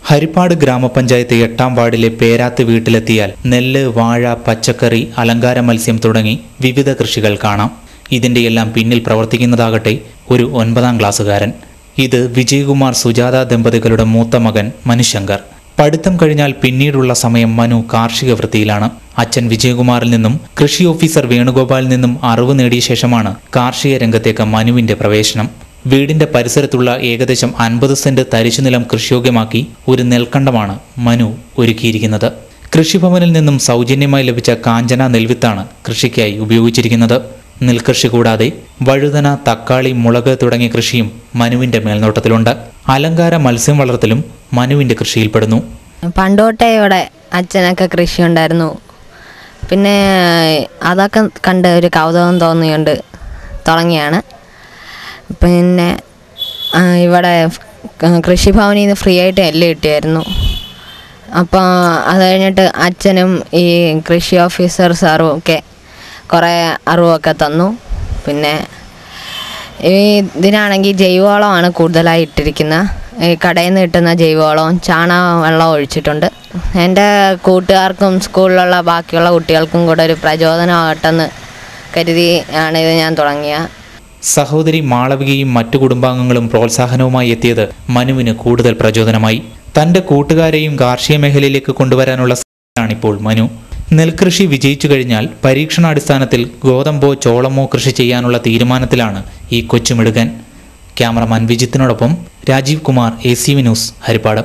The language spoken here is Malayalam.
ഹരിപ്പാട് ഗ്രാമപഞ്ചായത്ത് 8-ാം വാർഡിലെ പേരാത്ത് വീട്ടിലെത്തിയാൽ നെല്ല്, വാഴ, പച്ചക്കറി, അലങ്കാര മത്സ്യം തുടങ്ങി വിവിധ കൃഷികൾ കാണാം. ഇതിന്റെയെല്ലാം പിന്നിൽ പ്രവർത്തിക്കുന്നതാകട്ടെ ഒരു 9-ാം ക്ലാസ്സുകാരൻ. ഇത് വിജയകുമാർ സുജാത ദമ്പതികളുടെ മൂത്ത മകൻ മനുശങ്കർ. പഠിത്തം കഴിഞ്ഞാൽ പിന്നീടുള്ള സമയം മനു കാർഷിക വൃത്തിയിലാണ്. അച്ഛൻ വിജയകുമാറിൽ നിന്നും കൃഷി ഓഫീസർ വേണുഗോപാലിൽ നിന്നും അറിവ് നേടിയ ശേഷമാണ് കാർഷിക രംഗത്തേക്ക് മനുവിന്റെ പ്രവേശനം. വീടിന്റെ പരിസരത്തുള്ള ഏകദേശം 50 സെന്റ് തരിശുനിലം കൃഷിയോഗ്യമാക്കി ഒരു നെൽക്കണ്ടമാണ് മനു ഒരുക്കിയിരിക്കുന്നത്. കൃഷിഭവനിൽ നിന്നും സൗജന്യമായി ലഭിച്ച കാഞ്ചന നെൽവിത്താണ് കൃഷിക്കായി ഉപയോഗിച്ചിരിക്കുന്നത്. നെൽകൃഷി കൂടാതെ വഴുതന, തക്കാളി, മുളക് തുടങ്ങിയ കൃഷിയും മനുവിന്റെ മേൽനോട്ടത്തിലുണ്ട്. അലങ്കാര മത്സ്യം വളർത്തലും മനുവിന്റെ കൃഷിയിൽപ്പെടുന്നു. പണ്ടോട്ടേ ഇവിടെ അച്ഛനൊക്കെ കൃഷി ഉണ്ടായിരുന്നു. പിന്നെ അതൊക്കെ കണ്ട് ഒരു കൗതുകം തോന്നിയുണ്ട് തുടങ്ങിയാണ്. പിന്നെ ഇവിടെ കൃഷിഭവനിൽ നിന്ന് ഫ്രീ ആയിട്ട് നെല്ല് കിട്ടിയായിരുന്നു. അപ്പോൾ അത് കഴിഞ്ഞിട്ട് അച്ഛനും ഈ കൃഷി ഓഫീസർ സാറും ഒക്കെ കുറേ അറിവൊക്കെ തന്നു. പിന്നെ ഇതിനാണെങ്കിൽ ജൈവവളമാണ് കൂടുതലായി ഇട്ടിരിക്കുന്നത്. ഈ കടയിൽ നിന്ന് കിട്ടുന്ന ജൈവവളവും വെള്ളം ഒഴിച്ചിട്ടുണ്ട്. എൻ്റെ കൂട്ടുകാർക്കും സ്കൂളിലുള്ള ബാക്കിയുള്ള കുട്ടികൾക്കും കൂടെ ഒരു പ്രചോദനമാകട്ടെന്ന് കരുതി ആണ് ഇത് ഞാൻ തുടങ്ങിയ. സഹോദരി മാളവികയും മറ്റു കുടുംബാംഗങ്ങളും പ്രോത്സാഹനവുമായി എത്തിയത് മനുവിന് കൂടുതൽ പ്രചോദനമായി. തന്റെ കൂട്ടുകാരെയും കാർഷിക മേഖലയിലേക്ക് കൊണ്ടുവരാനുള്ള ശ്രമത്തിലാണിപ്പോൾ മനു. നെൽകൃഷി വിജയിച്ചു കഴിഞ്ഞാൽ പരീക്ഷണാടിസ്ഥാനത്തിൽ ഗോതമ്പോ ചോളമോ കൃഷി ചെയ്യാനുള്ള തീരുമാനത്തിലാണ് ഈ കൊച്ചുമിടുകൻ. ക്യാമറമാൻ വിജിത്തിനോടൊപ്പം രാജീവ് കുമാർ, ACV ന്യൂസ്, ഹരിപ്പാട്.